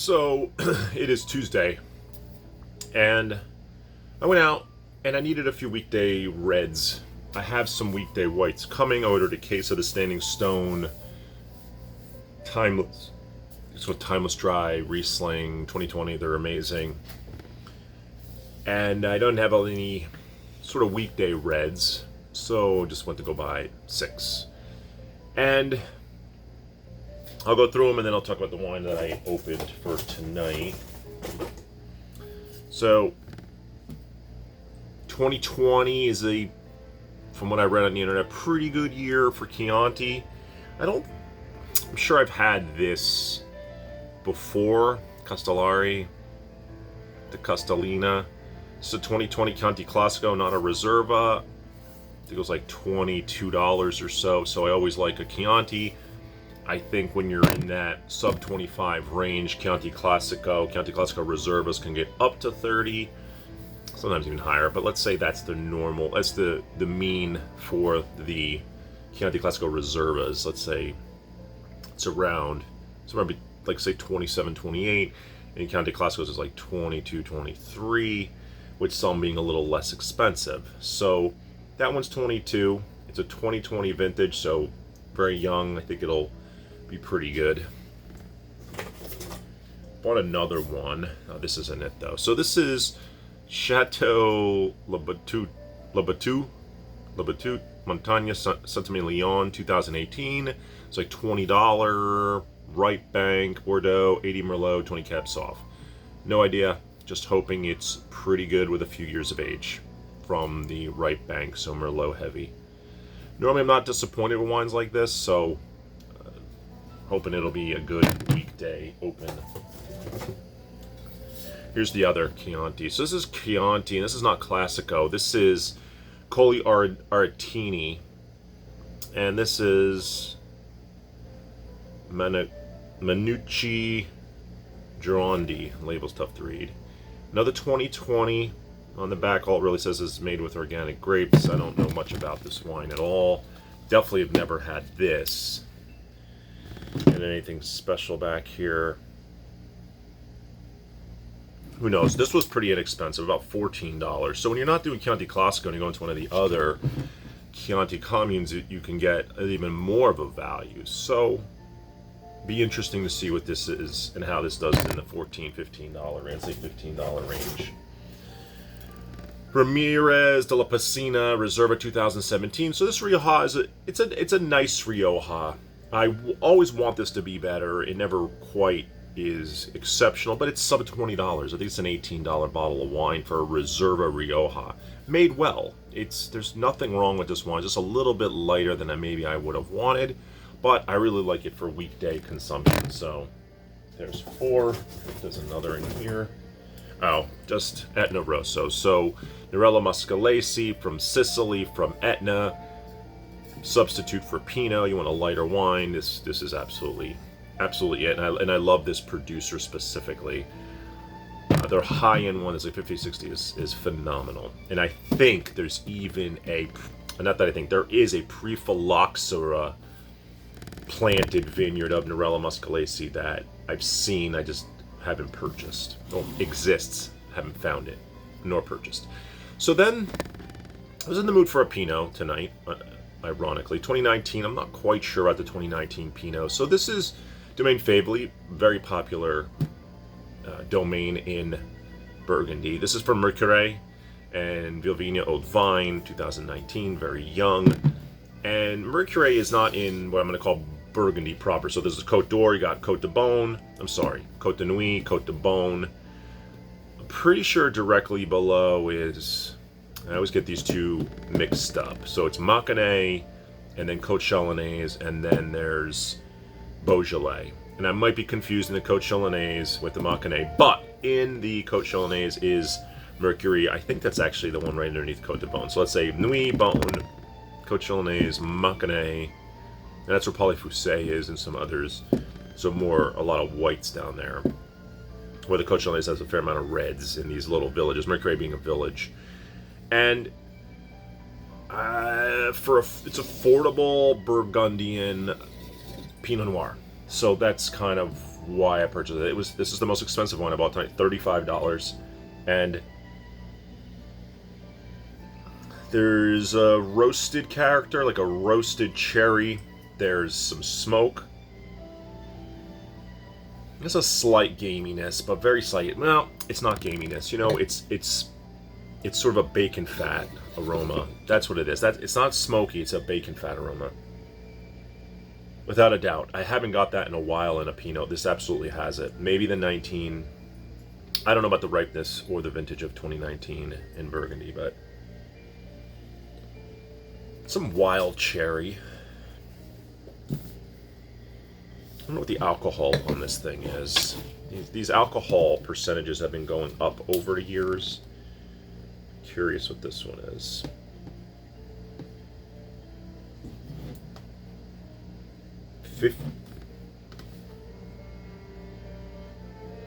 So it is Tuesday, and I went out and I needed a few weekday reds. I have some weekday whites coming. I ordered a case of the Standing Stone Timeless. It's with Timeless Dry Riesling 2020. They're amazing. And I don't have any sort of weekday reds, so just went to go buy 6. And I'll go through them and then I'll talk about the wine that I opened for tonight. So 2020 is from what I read on the internet, pretty good year for Chianti. I'm sure I've had this before, Castellari, the Castellina. So 2020 Chianti Classico, not a Reserva. I think it was like $22 or so. So I always like a Chianti. I think when you're in that sub 25 range, Chianti Classico Reservas can get up to 30, sometimes even higher. But let's say that's the normal, that's the mean for the Chianti Classico Reservas. Let's say it's around like say 27, 28, and Chianti Classicos is like 22, 23, with some being a little less expensive. So that one's 22. It's a 2020 vintage, so very young. I think it'll be pretty good. Bought another one. Oh, this isn't it though. So this is Chateau Le Batut Montagne Saint-Emilion 2018. It's like $20. Right Bank, Bordeaux, 80 Merlot, 20 Cab Sauv. No idea. Just hoping it's pretty good with a few years of age from the Right Bank, so Merlot heavy. Normally I'm not disappointed with wines like this, so hoping it'll be a good weekday open. Here's the other Chianti. So this is Chianti, and this is not Classico. This is Colli Aretini, and this is Manucci Girondi. Label's tough to read. Another 2020. On the back, all it really says is made with organic grapes. I don't know much about this wine at all. Definitely have never had this. And anything special back here? Who knows? This was pretty inexpensive, about $14. So when you're not doing Chianti Classico and you go into one of the other Chianti communes, you can get even more of a value. So be interesting to see what this is and how this does in the $14, $15 range, say $15 range. Ramirez de la Piscina Reserva 2017. So this Rioja it's a nice Rioja. I always want this to be better. It never quite is exceptional, but it's sub $20. I think it's an $18 bottle of wine for a Reserva Rioja. Made well. There's nothing wrong with this wine. Just a little bit lighter than maybe I would have wanted, but I really like it for weekday consumption. So there's 4. There's another in here. Oh, just Etna Rosso. So Nerello Mascalese from Sicily, from Etna. Substitute for Pinot. You want a lighter wine. This is absolutely it. And I love this producer specifically. Their high-end one is like 50-60 is phenomenal. And I think there's even there is a pre-phylloxera planted vineyard of Nerello Mascalese that I've seen. I just haven't purchased. Well, exists. Haven't found it nor purchased. So then I was in the mood for a Pinot tonight. Ironically, 2019. I'm not quite sure about the 2019 Pinot. So this is Domaine Faiveley, very popular domain in Burgundy. This is from Mercure and Vilvigna Old Vine 2019. Very young. And Mercure is not in what I'm going to call Burgundy proper. So there's the Côte d'Or. You got Côte de Côte de Nuit, Côte de Beaune. I'm pretty sure directly below is, I always get these two mixed up. So it's Mâconnais, and then Côte Chalonnaise, and then there's Beaujolais. And I might be confusing the Côte Chalonnaise with the Mâconnais, but in the Côte Chalonnaise is Mercury. I think that's actually the one right underneath Côte de Beaune. So let's say Nuit, Beaune, Côte Chalonnaise, Mâconnais, and that's where Paulifoussé is, and some others. So a lot of whites down there. Where the Côte Chalonnaise has a fair amount of reds in these little villages, Mercure being a village. And it's affordable Burgundian Pinot Noir. So that's kind of why I purchased it. This is the most expensive one I bought tonight, $35, and there's a roasted character, like a roasted cherry. There's some smoke. There's a slight gaminess, but very slight. Well, it's not gaminess. You know, it's sort of a bacon fat aroma. That's what it is. It's not smoky. It's a bacon fat aroma. Without a doubt. I haven't got that in a while in a Pinot. This absolutely has it. Maybe the 19... I don't know about the ripeness or the vintage of 2019 in Burgundy, but... some wild cherry. I don't know what the alcohol on this thing is. These alcohol percentages have been going up over the years. Curious what this one is.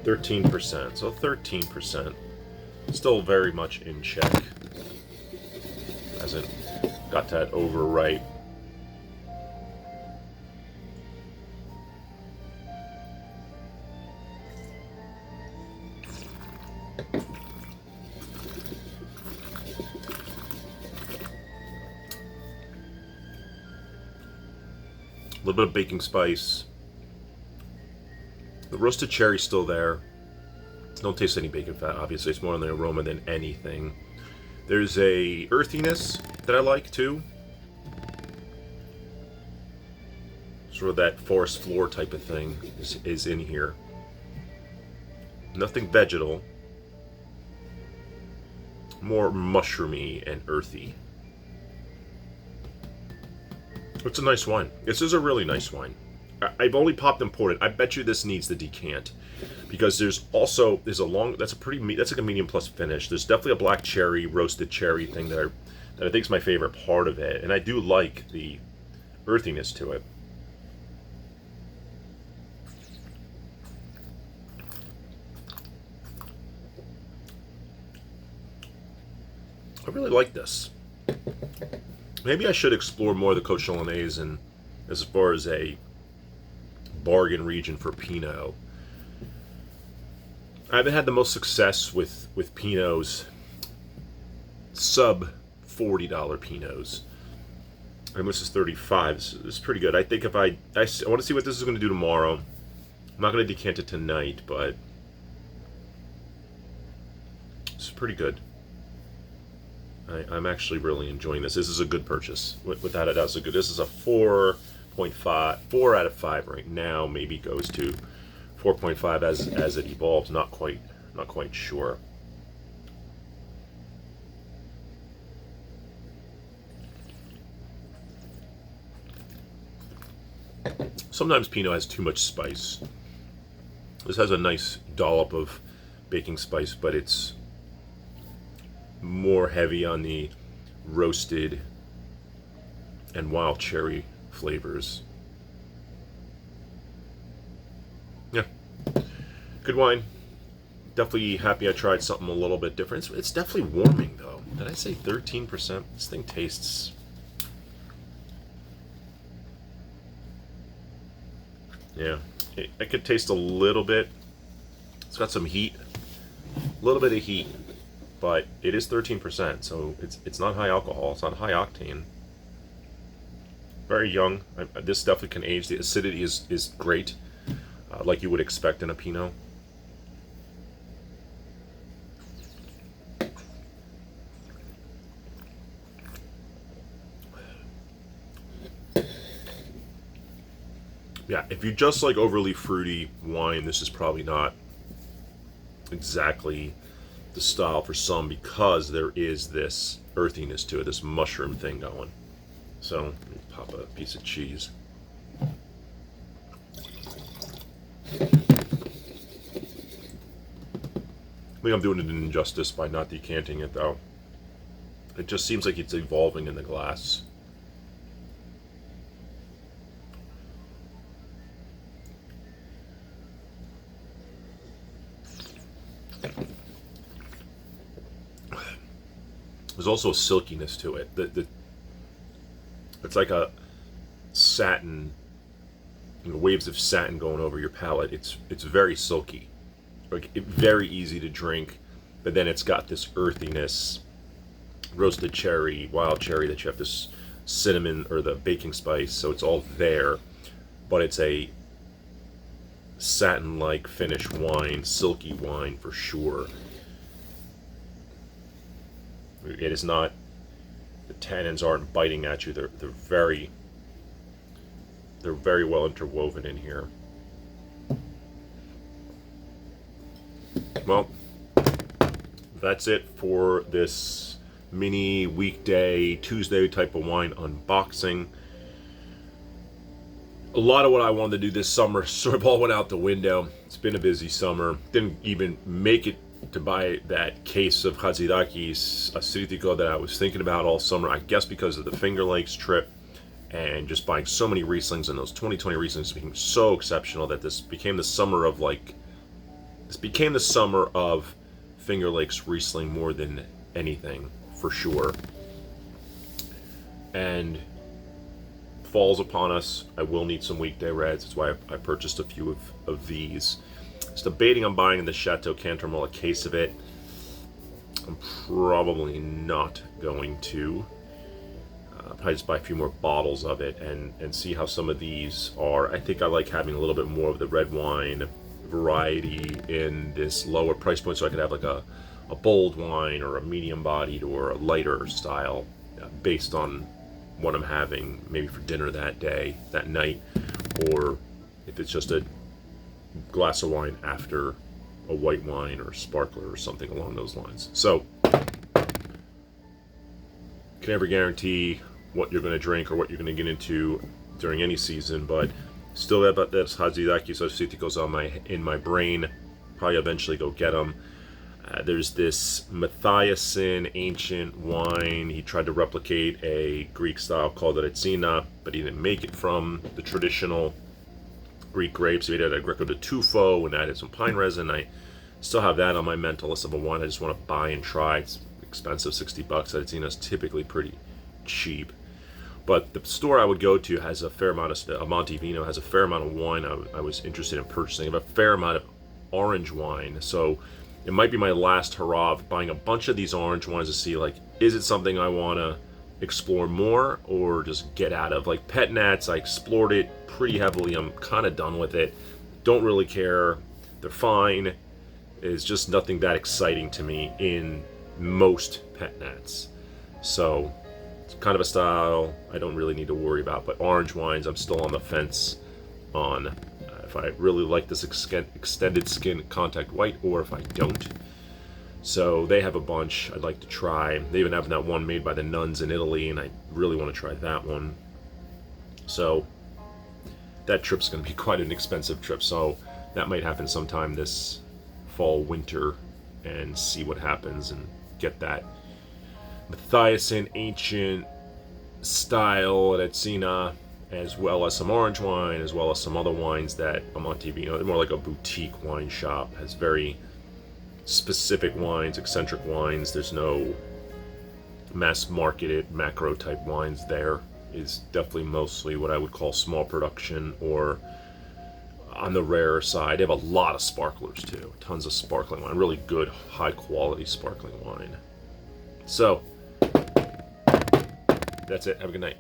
$13%. So 13%. Still very much in check. Hasn't got that overripe. A little bit of baking spice. The roasted cherry's still there. Don't taste any bacon fat, obviously. It's more on the aroma than anything. There's a earthiness that I like, too. Sort of that forest floor type of thing is in here. Nothing vegetal. More mushroomy and earthy. It's a nice wine. This is a really nice wine. I've only popped and poured it. I bet you this needs the decant, because there's a long. That's like a medium plus finish. There's definitely a black cherry, roasted cherry thing that I think is my favorite part of it, and I do like the earthiness to it. I really like this. Maybe I should explore more of the Côte Chalonnaise and as far as a bargain region for Pinot. I haven't had the most success with Pinots, sub $40 Pinots. And this is 35. This is pretty good. I think if I want to see what this is going to do tomorrow. I'm not going to decant it tonight, but it's pretty good. I'm actually really enjoying this. This is a good purchase. Without a doubt, it's a good. This is a 4.5, 4 out of 5 right now. Maybe goes to 4.5 as it evolves. Not quite sure. Sometimes Pinot has too much spice. This has a nice dollop of baking spice, but it's more heavy on the roasted and wild cherry flavors. Yeah, good wine. Definitely happy I tried something a little bit different. It's definitely warming though. Did I say 13%? This thing tastes... yeah, I could taste a little bit. It's got some heat, a little bit of heat, but it is 13%, so it's not high alcohol. It's not high octane. Very young. This definitely can age. The acidity is great, like you would expect in a Pinot. Yeah, if you just like overly fruity wine, this is probably not exactly the style for some, because there is this earthiness to it, this mushroom thing going. So, let me pop a piece of cheese. I think I'm doing it an injustice by not decanting it, though. It just seems like it's evolving in the glass. There's also a silkiness to it. It's like a satin, waves of satin going over your palate. It's very silky, like very easy to drink, but then it's got this earthiness, roasted cherry, wild cherry, that you have this cinnamon or the baking spice, so it's all there, but it's a satin-like finish wine, silky wine for sure. It is not, the tannins aren't biting at you. They're very well interwoven in here. Well, that's it for this mini weekday Tuesday type of wine unboxing. A lot of what I wanted to do this summer sort of all went out the window. It's been a busy summer. Didn't even make it to buy that case of Hatzidakis Assyrtiko that I was thinking about all summer. I guess because of the Finger Lakes trip and just buying so many Rieslings, and those 2020 Rieslings became so exceptional that this became the summer of Finger Lakes Riesling more than anything, for sure. And falls upon us. I will need some weekday reds. That's why I purchased a few of these. Just debating on buying the Chateau Cantermole a case of it. I'm probably not going to. Probably just buy a few more bottles of it and see how some of these are. I think I like having a little bit more of the red wine variety in this lower price point, so I could have like a bold wine or a medium bodied or a lighter style based on what I'm having maybe for dinner that night, or if it's just a glass of wine after a white wine or sparkler or something along those lines. So can never guarantee what you're going to drink or what you're going to get into during any season, but still about this Hatzidakis Assyrtikos in my brain. Probably eventually go get them. There's this Matthiasen ancient wine. He tried to replicate a Greek style called Retsina, but he didn't make it from the traditional Greek grapes. He made it a Greco de Tufo and added some pine resin. I still have that on my mental list of a wine I just want to buy and try. It's expensive, $60. Retsina is typically pretty cheap. But the store I would go to has a fair amount of, Monte Vino has a fair amount of wine I was interested in purchasing. I have a fair amount of orange wine, so it might be my last hurrah of buying a bunch of these orange wines to see, like, is it something I want to explore more or just get out of? Like Pet Nats, I explored it pretty heavily. I'm kind of done with it. Don't really care. They're fine. It's just nothing that exciting to me in most Pet Nats. So it's kind of a style I don't really need to worry about. But orange wines, I'm still on the fence on if I really like this extended skin contact white or if I don't. So they have a bunch I'd like to try. They even have that one made by the nuns in Italy, and I really want to try that one. So that trip's going to be quite an expensive trip, so that might happen sometime this fall, winter, and see what happens and get that Matthiasen ancient style Retsina, as well as some orange wine, as well as some other wines that Monte Vino, they're more like a boutique wine shop, has very specific wines, eccentric wines. There's no mass marketed macro type wines there. Is definitely mostly what I would call small production or on the rarer side. They have a lot of sparklers too, tons of sparkling wine, really good high quality sparkling wine. So that's it. Have a good night.